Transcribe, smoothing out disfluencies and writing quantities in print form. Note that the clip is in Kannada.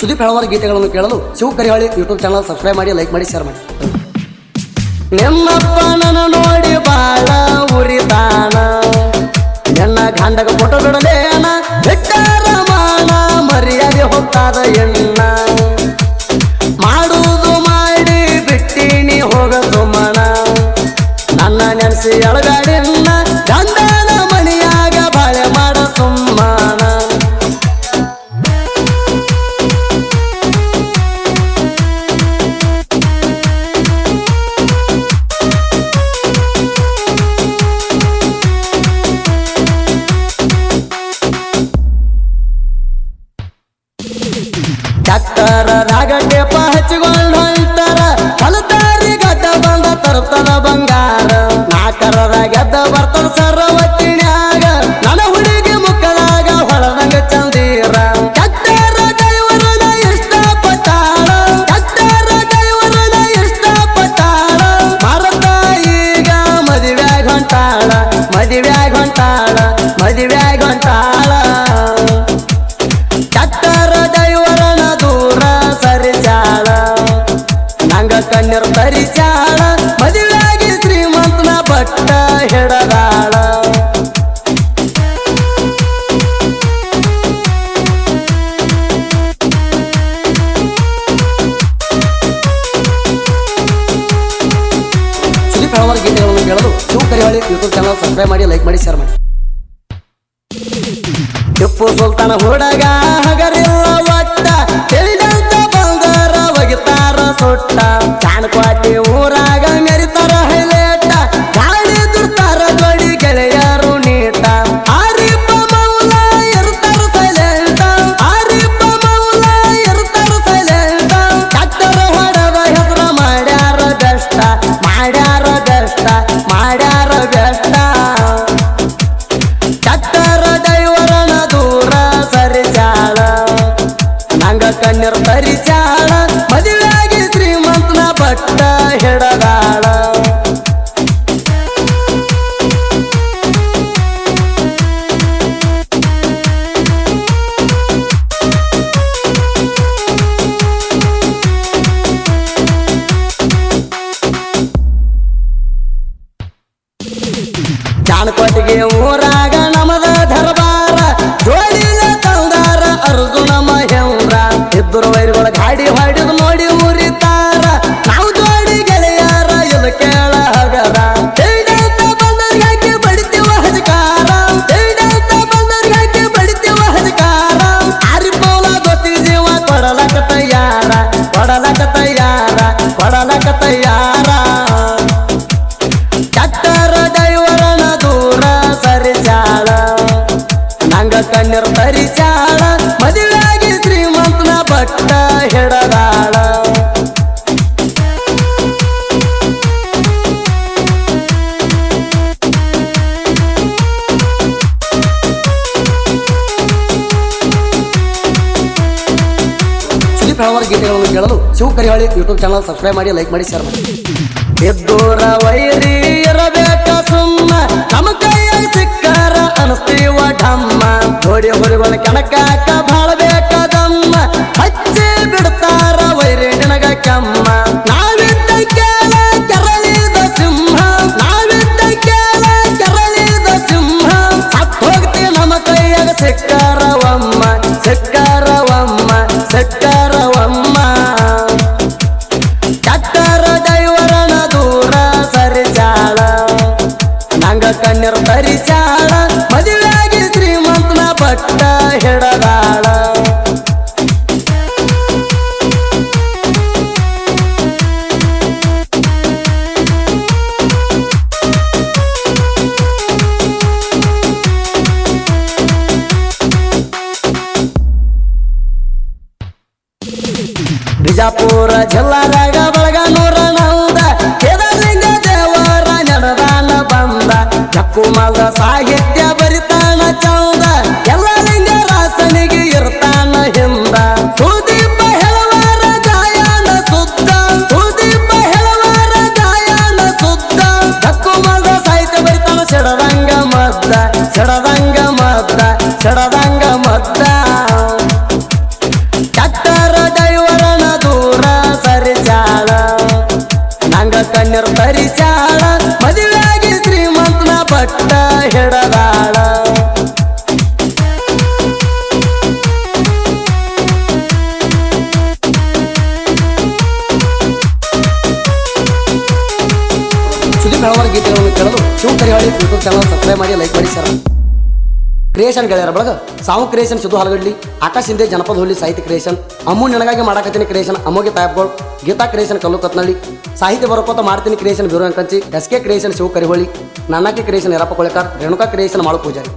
ಸುದೀಪ್ ಹೇಳುವ ಗೀತೆಗಳನ್ನು ಕೇಳಲು Shiva Karihali YouTube channel subscribe ಮಾಡಿ, ಲೈಕ್ ಮಾಡಿ, ಶೇರ್ ಮಾಡಿ. ನಿನ್ನಪ್ಪ ನನ್ನ ನೋಡಿ ಬಾಳ ಉರಿತಾನ, ನನ್ನ ಗಂಡಗ ಫೋಟೋ ಬಿಡಲೇನ ಬಿಟ್ಟಾರ ಮಾನ, ಮರ್ಯಾದೆ ಹೋಗ್ತಾದ ಎಣ್ಣ ಮಾಡುವುದು ಮಾಡಿ ಬಿಟ್ಟಿನಿ ಹೋಗ ಸುಮನ, ನನ್ನ ನೆನೆಸಿ ಎಳಗಾಡಿನ ಗಂಡನ ಮಣಿಯಾಗ ಬಾಳೆ ಮಾಡ ಸುಮ್ಮನ. ಡಾಕ್ಟರ ರಾಗಟೇಪ ಹಚ್ಚಿಕೊಂಡು ಹೊಂಟಾರ, ಕಲತಾರಿ ಗಡ್ಡ ಬಂದ ತರ್ತದ ಬಂಗಾರ, ನಾಕರದ ಗೆದ್ದ ಬರ್ತದ ಸರ್ವತ್ತಿನ್ಯಾಗ, ನನ್ನ ಹುಡುಗಿ ಮುಕ್ಕದಾಗ ಹೊಳದಂಗ ಚಂದೀರ. ಡಾಕ್ಟರ ಡ್ರೈವರನ ಇಷ್ಟಪಟ್ಟಾಳ, ಡಾಕ್ಟರ ಡ್ರೈವರನ ಇಷ್ಟಪಟ್ಟಾಳ, ಮರತ ಈಗ ಮದುವೆಯಾಗ ಹೊಂಟಾಳ, ಮದುವೆಯಾಗ ಹೊಂಟಾಳ, ಮದುವೆಯಾಗ ಹೊಂಟಾಳ. ಡಾಕ್ಟರ ಡ್ರೈವರನ ದೂರ ಸರಿಸಾಳ, ನಂಗ ಕಣ್ಣೀರು ತರಿಸಾಳ, ಮದುವೆಯಾಗಿ ಶ್ರೀಮಂತನ ಬಟ್ಟ ಹಿಡದಾಳ. ಸುದೀಪ್ ಹೇಳುವ ಗೀತೆಗಳನ್ನು ಕೇಳಲು Shiva Karihali YouTube channel subscribe ಮಾಡಿ, ಲೈಕ್ ಮಾಡಿ, ಶೇರ್ ಮಾಡಿ. ಟಿಪ್ಪು ಸುಲ್ತಾನ ಹುಡುಗ ಹಗರಿಲ್ಲ ಒಟ್ಟ, ತಿಳಿದಂತ ಬಂದರ ಒಗಿತಾರ ಸುಟ್ಟ, ಚಾಣಕ್ವಾಟಿ ಊರಾಗ ಮೆರಿತಾರ ಹೈಲೇಟ, ಗಾಳಿ ದುರ್ತಾರ ಜೋಡಿ ಗೆಳೆಯರು ನೀಟ, ಆರಿಪ್ಪ ಮೌಲ ಇರ್ತಾರ ಸೈಲೆಂಟ, ಆರಿಪ್ಪ ಮೌಲ ಇರ್ತಾರ ಸೈಲೆಂಟ. ಡಾಕ್ಟರ್ ಹೊಡದ ಹೆಸರ ಮಾಡ್ಯಾರ ಬೆಷ್ಟ, ಮಾಡ್ಯಾರ ಬೆಷ್ಟ, ಮಾಡ್ಯಾರ ಬೆಷ್ಟ. ಡಾಕ್ಟರ್ ಡ್ರೈವರನ ದೂರ ಸರಿಸಾಳ, ನಂಗ ಕಣ್ಣೀರು ತರಿಸಾಳ, ಮದುವೆಯಾಗಿ ಶ್ರೀಮಂತನ ಬಟ್ಟ ಹಿಡದಾಳ. ಜಾಣಕೋಟಿಗೆ ಊರಾಗ ನಮದ ದರ್ಬಾರ, ಜೋಡಿಲ ತಂದಾರ ಅರ್ಜುನ ಮಹೇಂದ್ರ, ಇಬ್ಬರು ವೈರಿಗಳ ಗಾಡಿ ಹೊಡೆದು ನೋಡಿ ಮುರಿತಾರ, ನಾವು ಜೋಡಿ ಗೆಳೆಯಾರ ಇದು ಕೇಳ ಹಗರ. ತಿಳಿದಂತ ಬಂದರ್ಗಾಕಿ ಬಡಿತೀವ ಹಜಕಾರ, ತಿಳಿದಂತ ಬಂದರ್ಗಾಕಿ ಬಡಿತೀವ ಹಜಕಾರ, ಆರಿಪೋಲ ದೋಸ್ತಿ ಜೀವ ಕೊಡಲಕ ತಯಾರ, ಕೊಡಲಕ ತಯಾರ, ಕೊಡಲಕ ತಯಾರ. ಡಾಕ್ಟರ್ ಡ್ರೈವರನ ದೂರ ಸರಿಸಾಳ, ನಂಗ ಕಣ್ಣೀರು ತರಿಸಾಳ, ಮದುವೆಯಾಗಿ ಶ್ರೀಮಂತನ ಬಟ್ಟ ಹಿಡದಾಳ. ಸುದೀಪ್ ಹೇಳುವ ಗೀತೆಗಳನ್ನು ಕೇಳಲು Shiva Karihali YouTube channel subscribe ಮಾಡಿ, ಲೈಕ್ ಮಾಡಿ, ಶೇರ್ ಮಾಡಿ. ಎದ್ದೂರ ವೈರಿ ಇರಬೇಕ ಸುಮ್ಮ, ನಮ್ಮ ಕೈಯಾಗ ಸಿಕ್ಕಾರ ಅನಸ್ತೀವ ಢಮ್ಮ, ಜೋಡಿ ಹುಲಿಗಳ ಕೆಣಕಾಕ ಬಾಳಬೇಕದಮ್ಮ, ಹಚ್ಚಿ ಬಿಡ್ತಾರ ವೈರಿ ನಿನಗ ಕೆಮ್ಮ. ನಾವಿದ್ದ ಕೇಳ ಕೆರಳಿದ ಸಿಂಹ, ನಾವಿದ್ದ ಕೇಳ ಕೆರಳಿದ ಸಿಂಹ, ಸತ್ ಹೋಗ್ತಿ ನಮ್ಮ ಕೈಯಾಗ ಸಿಕ್ಕಾರವಮ್ಮ, ಸಿಕ್ಕಾರವಮ್ಮ, ಸಿಕ್ಕಾರವಮ್ಮ. ಡಾಕ್ಟರ್ ಡ್ರೈವರನ ದೂರ ಸರಿಸಾಳ, ನಂಗ ಕಣ್ಣೀರು ತರಿಸಾಳ, ಮದುವೆಯಾಗಿ ಶ್ರೀಮಂತನ ಬಟ್ಟ ಹಿಡದಾಳ. ಬಿಜಾಪುರ ಜಿಲ್ಲಾದಾಗ ಬಳಗನೂರ ನೌದ, ಕೇದಾರಲಿಂಗ ದೇವರ ನಡೆದಾನ ಬಂದ, ಜಕ್ಕುಮಲ್ದ ಸಾಹಿತ್ಯ ಬರಿತಾನ ಚೌದ, ಎಲ್ಲ ಲಿಂಗ ರಾಸನಿಗೆ ಇರ್ತಾನ ಹಿಂದ. ಸುದೀಪ ಹೇಳುವಾರ ಗಾಯನ ಸುದ್ದ, ಸುದೀಪ ಹೇಳುವಾರ ಗಾಯನ ಸುದ್ದ, ಜಕ್ಕುಮಲ್ದ ಸಾಹಿತ್ಯ ಬರಿತಾನ ಸಿಡದಂಗ ಮದ್ದ, ಸಿಡದಂಗ ಮದ್ದ, ಸಿಡದಂಗ ಮದ್ದ. ಡಾಕ್ಟರ್ ನಮ್ಮ ಹಲವಾರು ಗೀತೆಗಳನ್ನು ಕೇಳಲು Shiva Karihali YouTube channel subscribe ಮಾಡಿ ಲೈಕ್ ಮಾಡಿ ಶೇರ್ ಮಾಡಿ. ಕ್ರಿಯೇಷನ್ ಗೆಳೆಯರ ಬಳಗ ಸಾವು ಕ್ರಿಯೇಷನ್ ಸಿದ್ದು ಹಲಗಡ್ಲಿ, ಆಕಾಶ್ ಹಿಂದೆ ಜನಪದ ಹುಲಿ ಸಾಹಿತ್ಯ ಕ್ರಿಯೇಷನ್, ಅಮ್ಮು ನನಗಾಗಿ ಮಾಡಕತ್ತೀನಿ ಕ್ರಿಯೇಷನ್ ಅಮ್ಮೋಗೆ ತಾಯಪ್ಗೋಳ್, ಗೀತಾ ಕ್ರಿಯೇಷನ್ ಕಲ್ಲು ಕತ್ನಳ್ಳಿ, ಸಾಹಿತ್ಯ ಬರೋಕೋತ ಮಾಡ್ತೀನಿ creation Biru Ankanchi, S K creation Shiva Kariholi, ನನ್ನಕ್ಕೆ ಕ್ರಿಯೇಷನ್ ಯರಪ್ಪ ಕೊಳೆಕಾರ್, ರೇಣುಕಾ ಕ್ರಿಯೇಷನ್ ಮಾಳು ಪೂಜಾರಿ.